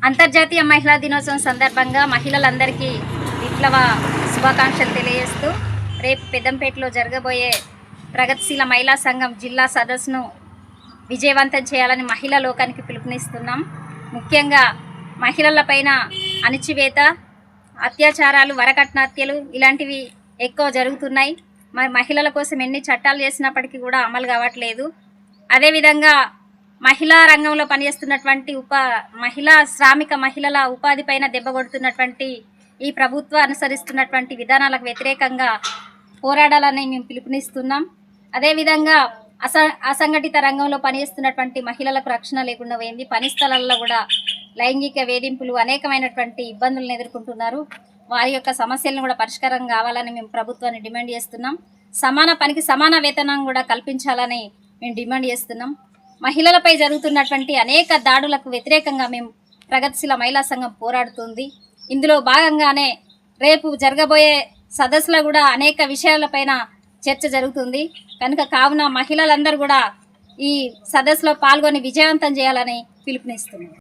అంతర్జాతీయ మహిళా దినోత్సవం సందర్భంగా మహిళలందరికీ విప్లవ శుభాకాంక్షలు తెలియజేస్తూ రేపు పెద్దంపేటలో జరగబోయే ప్రగతిశీల మహిళా సంఘం జిల్లా సదస్సును విజయవంతం చేయాలని మహిళా లోకానికి పిలుపునిస్తున్నాం. ముఖ్యంగా మహిళలపైన అణచివేత, అత్యాచారాలు, వరకట్నాత్యలు ఇలాంటివి ఎక్కువ జరుగుతున్నాయి. మరి మహిళల కోసం ఎన్ని చట్టాలు చేసినప్పటికీ కూడా అమలు కావట్లేదు. అదేవిధంగా మహిళా రంగంలో పనిచేస్తున్నటువంటి మహిళా శ్రామిక మహిళల ఉపాధి పైన దెబ్బ కొడుతున్నటువంటి ఈ ప్రభుత్వం అనుసరిస్తున్నటువంటి విధానాలకు వ్యతిరేకంగా పోరాడాలని మేము పిలుపునిస్తున్నాం. అదేవిధంగా అసంఘటిత రంగంలో పనిచేస్తున్నటువంటి మహిళలకు రక్షణ లేకుండా పోయింది. పని స్థలాల్లో కూడా లైంగిక వేధింపులు, అనేకమైనటువంటి ఇబ్బందులను ఎదుర్కొంటున్నారు. వారి యొక్క సమస్యలను కూడా పరిష్కారం కావాలని మేము ప్రభుత్వాన్ని డిమాండ్ చేస్తున్నాం. సమాన పనికి సమాన వేతనం కూడా కల్పించాలని మేము డిమాండ్ చేస్తున్నాం. మహిళలపై జరుగుతున్నటువంటి అనేక దాడులకు వ్యతిరేకంగా మేము ప్రగతిశీల మహిళా సంఘం పోరాడుతుంది. ఇందులో భాగంగానే రేపు జరగబోయే సదస్సులో కూడా అనేక విషయాలపైన చర్చ జరుగుతుంది. కావున మహిళలందరూ కూడా ఈ సదస్సులో పాల్గొని విజయవంతం చేయాలని పిలుపునిస్తున్నాం.